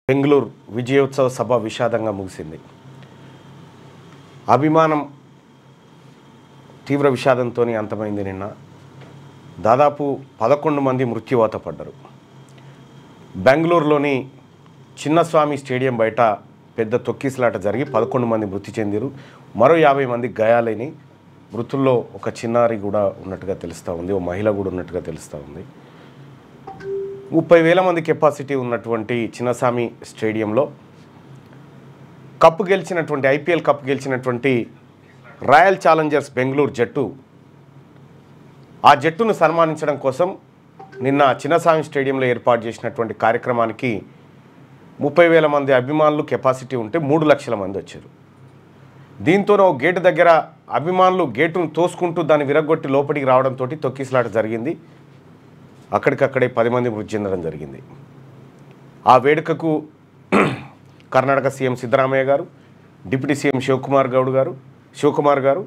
బెంగళూరు విజయోత్సవ సభ విషాదంగా ముగిసింది. అభిమానం తీవ్ర విషాదంతో అంతమైంది. నిన్న దాదాపు 11 మంది మృత్యువాత పడ్డారు. బెంగళూరులోని చిన్నస్వామి స్టేడియం బయట పెద్ద తొక్కిసలాట జరిగి 11 మంది మృతి చెందారు. మరో 50 మంది గాయాలైన మృతుల్లో ఒక చిన్నారి కూడా ఉన్నట్టుగా తెలుస్తూ ఉంది, ఓ మహిళ కూడా ఉన్నట్టుగా తెలుస్తూ ఉంది. 30,000 మంది కెపాసిటీ ఉన్నటువంటి చిన్నస్వామి స్టేడియంలో కప్పు గెలిచినటువంటి ఐపీఎల్ కప్పు గెలిచినటువంటి రాయల్ ఛాలెంజర్స్ బెంగళూరు జట్టు ఆ జట్టును సన్మానించడం కోసం నిన్న చిన్నస్వామి స్టేడియంలో ఏర్పాటు చేసినటువంటి కార్యక్రమానికి 30,000 మంది అభిమానులు కెపాసిటీ ఉంటే 3 లక్షల మంది వచ్చారు. దీంతో గేటు దగ్గర అభిమానులు గేటును తోసుకుంటూ దాన్ని విరగొట్టి లోపలికి రావడంతో తొక్కిసలాట జరిగింది. అక్కడికక్కడే 10 మంది మృతి చెందడం జరిగింది. ఆ వేడుకకు కర్ణాటక సీఎం సిద్ధరామయ్య గారు, డిప్యూటీ సీఎం శివకుమార్ గారు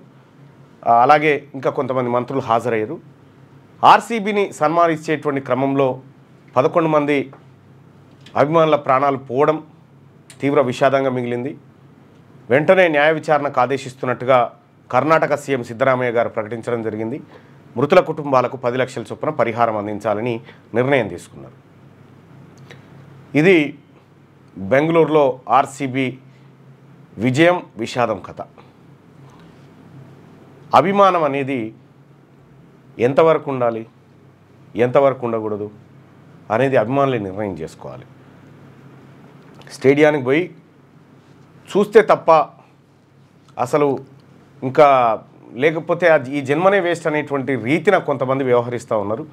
అలాగే ఇంకా కొంతమంది మంత్రులు హాజరయ్యారు. ఆర్సీబీని సన్మానించేటువంటి క్రమంలో 11 మంది అభిమానుల ప్రాణాలు పోవడం తీవ్ర విషాదంగా మిగిలింది. వెంటనే న్యాయ విచారణకు ఆదేశిస్తున్నట్టుగా కర్ణాటక సీఎం సిద్ధరామయ్య గారు ప్రకటించడం జరిగింది. మృతుల కుటుంబాలకు 10 లక్షల చొప్పున పరిహారం అందించాలని నిర్ణయం తీసుకున్నారు. ఇది బెంగళూరులో ఆర్సీబీ విజయం విషాదం కథ. అభిమానం అనేది ఎంతవరకు ఉండాలి, ఎంతవరకు ఉండకూడదు అనేది అభిమానులే నిర్ణయం చేసుకోవాలి. స్టేడియానికి పోయి చూస్తే తప్ప అసలు ఇంకా లేకపోతే ఈ జన్మనే వేస్ట్ అనేటువంటి రీతిన కొంతమంది వ్యవహరిస్తూ ఉన్నారు.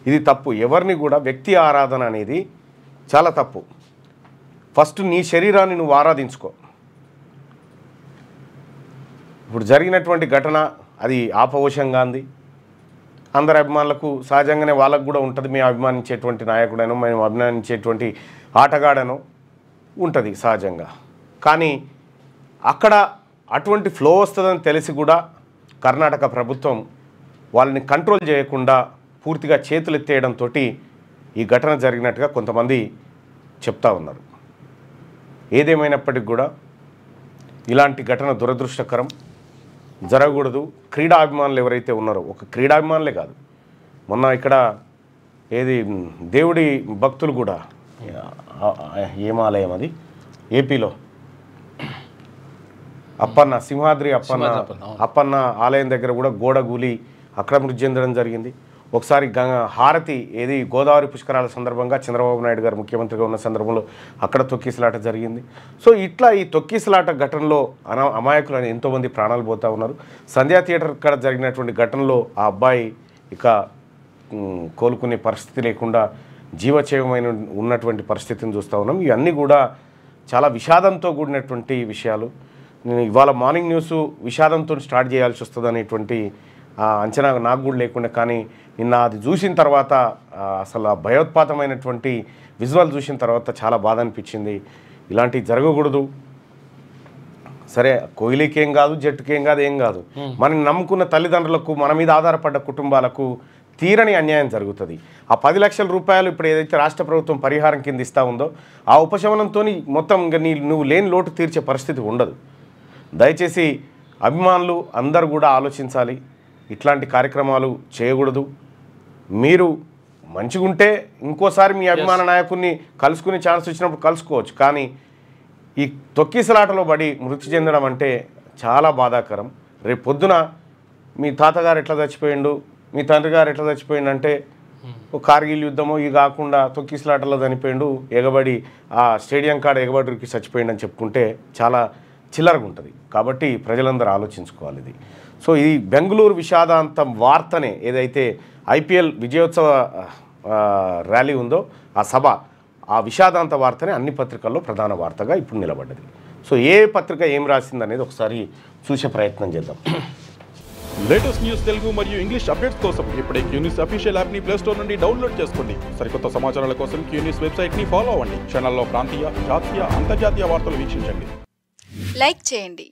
ఇది తప్పు. ఎవరిని కూడా వ్యక్తి ఆరాధన అనేది చాలా తప్పు. ఫస్ట్ నీ శరీరాన్ని నువ్వు ఆరాధించుకో. ఇప్పుడు జరిగినటువంటి ఘటన అది ఆపవశంగా ఉంది. అందరి అభిమానులకు సహజంగానే వాళ్ళకు కూడా ఉంటుంది. మేము అభిమానించేటువంటి నాయకుడనో మేము అభిమానించేటువంటి ఆటగాడనో ఉంటుంది సహజంగా. కానీ అక్కడ అటువంటి ఫ్లో వస్తుందని తెలిసి కూడా కర్ణాటక ప్రభుత్వం వాళ్ళని కంట్రోల్ చేయకుండా పూర్తిగా చేతులు ఎత్తేయడంతో ఈ ఘటన జరిగినట్టుగా కొంతమంది చెప్తా ఉన్నారు. ఏదేమైనప్పటికీ కూడా ఇలాంటి ఘటన దురదృష్టకరం, జరగకూడదు. క్రీడాభిమానులు ఎవరైతే ఉన్నారో, ఒక క్రీడాభిమానులే కాదు, మొన్న ఇక్కడ దేవుడి భక్తులు కూడా ఏం ఆలయం అది ఏపీలో సింహాద్రి అప్పన్న ఆలయం దగ్గర కూడా గోడ గూలి అక్కడ మృతి చెందడం జరిగింది. ఒకసారి హారతి గోదావరి పుష్కరాల సందర్భంగా చంద్రబాబు నాయుడు గారు ముఖ్యమంత్రిగా ఉన్న సందర్భంలో అక్కడ తొక్కిసలాట జరిగింది. సో ఇట్లా ఈ తొక్కిసలాట ఘటనలో అమాయకులు ఎంతోమంది ప్రాణాలు పోతూ ఉన్నారు. సంధ్యా థియేటర్ ఇక్కడ జరిగినటువంటి ఘటనలో ఆ అబ్బాయి ఇక కోలుకునే పరిస్థితి లేకుండా జీవచేయమైన ఉన్నటువంటి పరిస్థితిని చూస్తూ ఉన్నాం. ఇవన్నీ కూడా చాలా విషాదంతో కూడినటువంటి విషయాలు. నేను ఇవాళ మార్నింగ్ న్యూస్ విషాదంతో స్టార్ట్ చేయాల్సి వస్తుంది అనేటువంటి అంచనా నాకు కూడా లేకుండా, కానీ నిన్న అది చూసిన తర్వాత అసలు ఆ భయోత్పాతమైనటువంటి విజువల్ చూసిన తర్వాత చాలా బాధ అనిపించింది. ఇలాంటివి జరగకూడదు. సరే, కోహ్లీకి ఏం కాదు, జట్టుకి ఏం కాదు, ఏం కాదు, మనం నమ్ముకున్న తల్లిదండ్రులకు, మన మీద ఆధారపడ్డ కుటుంబాలకు తీరని అన్యాయం జరుగుతుంది. ఆ 10 లక్షల రూపాయలు ఇప్పుడు ఏదైతే రాష్ట్ర ప్రభుత్వం పరిహారం కింద ఇస్తూ ఉందో ఆ ఉపశమనంతో మొత్తం ఇంకా నువ్వు లేని లోటు తీర్చే పరిస్థితి ఉండదు. దయచేసి అభిమానులు అందరూ కూడా ఆలోచించాలి. ఇట్లాంటి కార్యక్రమాలు చేయకూడదు. మీరు మంచిగుంటే ఇంకోసారి మీ అభిమాన నాయకుడిని కలుసుకునే ఛాన్స్ వచ్చినప్పుడు కలుసుకోవచ్చు. కానీ ఈ తొక్కిసలాటలో పడి మృతి చెందడం అంటే చాలా బాధాకరం. రేపు పొద్దున మీ తాతగారు ఎట్లా చచ్చిపోయిండు, మీ తండ్రి గారు ఎట్లా చచ్చిపోయిండు అంటే ఒక కార్గిల్ యుద్ధమో ఇది కాకుండా తొక్కిసలాటలో చనిపోయిండు, ఎగబడి ఆ స్టేడియం కాడ ఎగబడికి చచ్చిపోయిండు అని చెప్పుకుంటే చాలా చిల్లరగా ఉంటుంది. కాబట్టి ప్రజలందరూ ఆలోచించుకోవాలి ఇది. సో ఈ బెంగళూరు విషాదాంతం వార్తనే ఏదైతే ఐపీఎల్ విజయోత్సవ ర్యాలీ ఉందో ఆ సభ, ఆ విషాదాంత వార్తనే అన్ని పత్రికల్లో ప్రధాన వార్తగా ఇప్పుడు నిలబడ్డది. సో ఏ పత్రిక ఏం రాసింది అనేది ఒకసారి చూసే ప్రయత్నం చేద్దాం. లేటెస్ట్ న్యూస్ తెలుగు మరియు ఇంగ్లీష్ అప్డేట్స్ కోసం ఇప్పుడే క్యూన్యూస్ అఫీషియల్ యాప్ని ప్లే స్టోర్ నుండి డౌన్లోడ్ చేసుకోండి. సరికొత్త సమాచారాల కోసం క్యూన్యూస్ వెబ్సైట్ని ఫాలో అవ్వండి. ఛానల్లో ప్రాంతీయ, జాతీయ, అంతర్జాతీయ వార్తలు వీక్షించండి. లైక్ చేయండి,